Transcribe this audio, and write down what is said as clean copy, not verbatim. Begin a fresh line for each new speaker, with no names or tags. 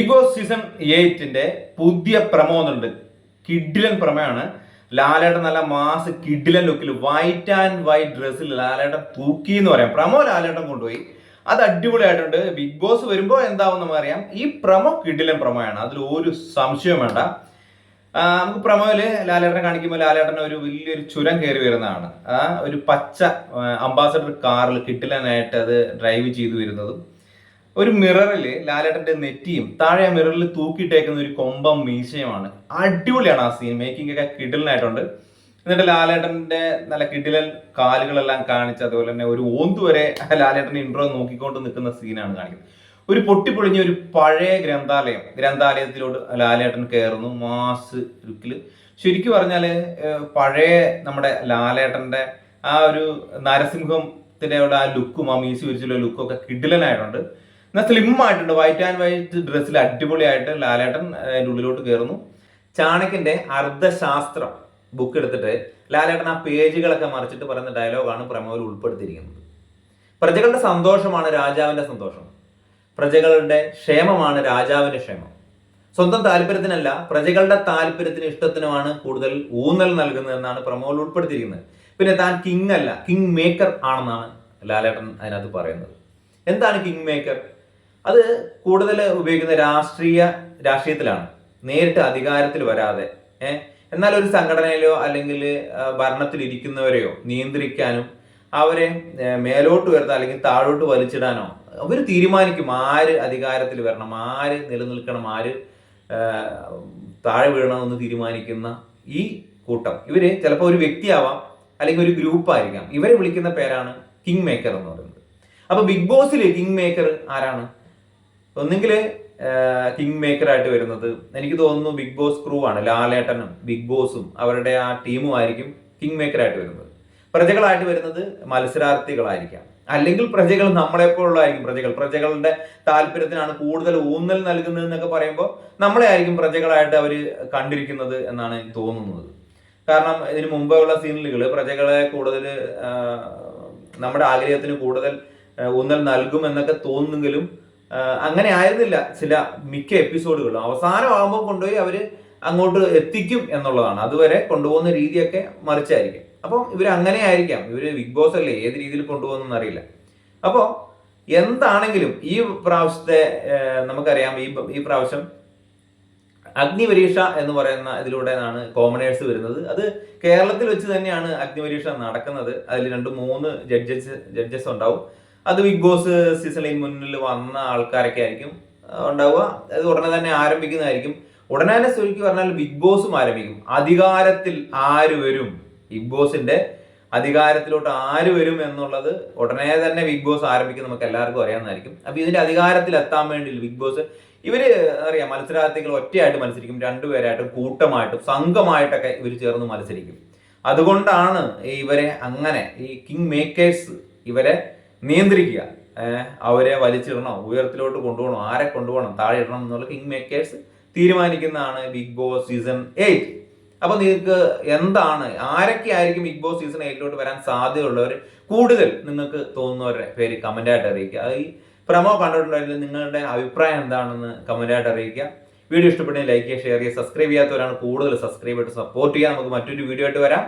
Big boss season 8 പുതിയ promo എന്നുണ്ട്. കിഡിലൻ പ്രമോയാണ്. ലാലേട്ടൻ നല്ല മാസ് കിഡിലൻ ലുക്കിൽ വൈറ്റ് ആൻഡ് വൈറ്റ് ഡ്രസ്സിൽ ലാലേട്ടൻ തൂക്കി എന്ന് പറയാം. പ്രമോ ലാലേട്ടൻ കൊണ്ടുപോയി. അത് അടിപൊളിയായിട്ടുണ്ട്. ബിഗ് ബോസ് വരുമ്പോൾ എന്താവും നമുക്ക് അറിയാം. ഈ പ്രമോ കിഡിലൻ പ്രമോയാണ്, അതിൽ ഒരു സംശയവും വേണ്ട. നമുക്ക് പ്രമോയില് ലാലേട്ടനെ കാണിക്കുമ്പോൾ ലാലേട്ടൻ ഒരു വലിയൊരു ചുരം കയറി വരുന്നതാണ്. ഒരു പച്ച അംബാസഡർ കാറിൽ കിഡിലനായിട്ട് അത് ഡ്രൈവ് ചെയ്തു വരുന്നതും, ഒരു മിററിൽ ലാലേട്ടന്റെ നെറ്റിയും താഴെ മിററിൽ തൂക്കിയിട്ടേക്കുന്ന ഒരു കൊമ്പം മീശയുമാണ്. അടിപൊളിയാണ് ആ സീൻ. മേക്കിംഗ് ഒക്കെ കിഡിലനായിട്ടുണ്ട്. എന്നിട്ട് ലാലേട്ടന്റെ നല്ല കിഡിലൻ കാലുകളെല്ലാം കാണിച്ച്, അതുപോലെ തന്നെ ഒരു ഓന്ത് വരെ ലാലേട്ടന്റെ ഇൻട്രോ നോക്കിക്കൊണ്ട് നിൽക്കുന്ന സീനാണ് കാണിക്കുന്നത്. ഒരു പൊട്ടിപ്പൊളിഞ്ഞ ഒരു പഴയ ഗ്രന്ഥാലയത്തിലോട്ട് ലാലേട്ടൻ കയറുന്നു മാസ് ലുക്കില്. ശരിക്കും പറഞ്ഞാല് പഴയ നമ്മുടെ ലാലേട്ടന്റെ ആ ഒരു നരസിംഹത്തിന്റെ ആ ലുക്കും ആ മീശി വിരിച്ചുള്ള ലുക്കും ഒക്കെ കിഡിലനായിട്ടുണ്ട്. എന്നാൽ സ്ലിം ആയിട്ടുണ്ട്. വൈറ്റ് ആൻഡ് വൈറ്റ് ഡ്രസ്സിൽ അടിപൊളിയായിട്ട് ലാലേട്ടൻ അതിൻ്റെ ഉള്ളിലോട്ട് കയറുന്നു. ചാണക്യന്റെ അർദ്ധശാസ്ത്രം ബുക്ക് എടുത്തിട്ട് ലാലേട്ടൻ ആ പേജുകളൊക്കെ മറിച്ചിട്ട് പറയുന്ന ഡയലോഗാണ് പ്രമോയിൽ ഉൾപ്പെടുത്തിയിരിക്കുന്നത്. പ്രജകളുടെ സന്തോഷമാണ് രാജാവിന്റെ സന്തോഷം, പ്രജകളുടെ ക്ഷേമമാണ് രാജാവിന്റെ ക്ഷേമം. സ്വന്തം താല്പര്യത്തിനല്ല, പ്രജകളുടെ താല്പര്യത്തിന് ഇഷ്ടത്തിനുമാണ് കൂടുതൽ ഊന്നൽ നൽകുന്നതെന്നാണ് പ്രമോയിൽ ഉൾപ്പെടുത്തിയിരിക്കുന്നത്. പിന്നെ താൻ കിങ് അല്ല, കിങ് മേക്കർ ആണെന്നാണ് ലാലേട്ടൻ അതിനകത്ത് പറയുന്നത്. എന്താണ് കിങ് മേക്കർ? അത് കൂടുതൽ ഉപയോഗിക്കുന്ന രാഷ്ട്രീയത്തിലാണ്, നേരിട്ട് അധികാരത്തിൽ വരാതെ എന്നാൽ ഒരു സംഘടനയിലോ അല്ലെങ്കിൽ ഭരണത്തിലിരിക്കുന്നവരെയോ നിയന്ത്രിക്കാനും അവരെ മേലോട്ട് വരുത്താൻ അല്ലെങ്കിൽ താഴോട്ട് വലിച്ചിടാനോ അവർ തീരുമാനിക്കും. ആര് അധികാരത്തിൽ വരണം, ആര് നിലനിൽക്കണം, ആര് താഴെ വീഴണമെന്ന് തീരുമാനിക്കുന്ന ഈ കൂട്ടം, ഇവര് ചിലപ്പോൾ ഒരു വ്യക്തിയാവാം അല്ലെങ്കിൽ ഒരു ഗ്രൂപ്പായിരിക്കാം. ഇവരെ വിളിക്കുന്ന പേരാണ് കിങ് മേക്കർ എന്ന് പറയുന്നത്. അപ്പൊ ബിഗ് ബോസിൽ കിങ് മേക്കർ ആരാണ്? ഒന്നെങ്കിൽ കിങ് മേക്കർ ആയിട്ട് വരുന്നത് എനിക്ക് തോന്നുന്നു ബിഗ് ബോസ് ക്രൂ ആണ്. ലാലേട്ടനും ബിഗ് ബോസും അവരുടെ ആ ടീമും ആയിരിക്കും കിങ് മേക്കർ ആയിട്ട് വരുന്നത്. പ്രജകളായിട്ട് വരുന്നത് മത്സരാർത്ഥികളായിരിക്കാം, അല്ലെങ്കിൽ പ്രജകൾ നമ്മളെപ്പോഴുള്ളതായിരിക്കും. പ്രജകളുടെ താല്പര്യത്തിനാണ് കൂടുതൽ ഊന്നൽ നൽകുന്നത് എന്നൊക്കെ പറയുമ്പോൾ നമ്മളെ ആയിരിക്കും പ്രജകളായിട്ട് അവർ കണ്ടിരിക്കുന്നത് എന്നാണ് എനിക്ക് തോന്നുന്നത്. കാരണം ഇതിന് മുമ്പുള്ള സീനുകൾ പ്രജകളെ കൂടുതൽ നമ്മുടെ ആഗ്രഹത്തിന് കൂടുതൽ ഊന്നൽ നൽകും എന്നൊക്കെ തോന്നുന്നെങ്കിലും അങ്ങനെ ആയിരുന്നില്ല. മിക്ക എപ്പിസോഡുകളും അവസാനമാകുമ്പോൾ കൊണ്ടുപോയി അവര് അങ്ങോട്ട് എത്തിക്കും എന്നുള്ളതാണ്. അതുവരെ കൊണ്ടുപോകുന്ന രീതിയൊക്കെ മറിച്ചായിരിക്കും. അപ്പം ഇവർ അങ്ങനെ ആയിരിക്കാം. ഇവര് ബിഗ് ബോസ് അല്ലേ, ഏത് രീതിയിൽ കൊണ്ടുപോകുന്ന അറിയില്ല. അപ്പോൾ എന്താണെങ്കിലും ഈ പ്രാവശ്യത്തെ നമുക്കറിയാം, ഈ പ്രാവശ്യം അഗ്നിപരീക്ഷ എന്ന് പറയുന്ന ഇതിലൂടെയാണ് കോമണേഴ്സ് വരുന്നത്. അത് കേരളത്തിൽ വെച്ച് തന്നെയാണ് അഗ്നിപരീക്ഷ നടക്കുന്നത്. അതിൽ 2-3 ജഡ്ജസ് ഉണ്ടാവും. അത് ബിഗ് ബോസ് സീസണിൽ മുന്നിൽ വന്ന ആൾക്കാരൊക്കെ ആയിരിക്കും ഉണ്ടാവുക. അത് ഉടനെ തന്നെ ആരംഭിക്കുന്നതായിരിക്കും. ഉടനെ തന്നെ ശരിക്കും പറഞ്ഞാൽ ബിഗ് ബോസും ആരംഭിക്കും. അധികാരത്തിൽ ആര് വരും, ബിഗ് ബോസിന്റെ അധികാരത്തിലോട്ട് ആര് വരും എന്നുള്ളത് ഉടനെ തന്നെ ബിഗ് ബോസ് ആരംഭിക്കും. നമുക്ക് എല്ലാവർക്കും അറിയാവുന്നതായിരിക്കും. അപ്പൊ ഇതിന്റെ അധികാരത്തിൽ എത്താൻ വേണ്ടി ബിഗ് ബോസ് ഇവര് അറിയാം, മത്സരാർത്ഥികൾ ഒറ്റയായിട്ട് മത്സരിക്കും, 2 പേരായിട്ടും കൂട്ടമായിട്ടും സംഘമായിട്ടൊക്കെ ഇവർ ചേർന്ന് മത്സരിക്കും. അതുകൊണ്ടാണ് ഇവരെ അങ്ങനെ ഈ കിങ് മേക്കേഴ്സ് ഇവരെ നിയന്ത്രിക്കുക. അവരെ വലിച്ചിടണോ, ഉയരത്തിലോട്ട് കൊണ്ടുപോകണോ, ആരെ കൊണ്ടുപോകണം, താഴെ ഇടണം എന്നുള്ള കിങ് മേക്കേഴ്സ് തീരുമാനിക്കുന്നതാണ് ബിഗ് ബോസ് സീസൺ 8. അപ്പൊ നിങ്ങൾക്ക് എന്താണ്, ആരൊക്കെ ആയിരിക്കും ബിഗ് ബോസ് സീസൺ 8ലോട്ട് വരാൻ സാധ്യതയുള്ളവർ കൂടുതൽ നിങ്ങൾക്ക് തോന്നുന്നവരുടെ പേര് കമന്റ് ആയിട്ട് അറിയിക്കുക. അത് ഈ പ്രമോ കണ്ടിട്ടുണ്ടെങ്കിൽ നിങ്ങളുടെ അഭിപ്രായം എന്താണെന്ന് കമന്റ് ആയിട്ട് അറിയിക്കുക. വീഡിയോ ഇഷ്ടപ്പെട്ടെങ്കിൽ ലൈക്ക് ചെയ്യുക, ഷെയർ ചെയ്യുക. സബ്സ്ക്രൈബ് ചെയ്യാത്തവരാണ് കൂടുതൽ സബ്സ്ക്രൈബ് ആയിട്ട് സപ്പോർട്ട് ചെയ്യുക. നമുക്ക് മറ്റൊരു വീഡിയോ ആയിട്ട് വരാം.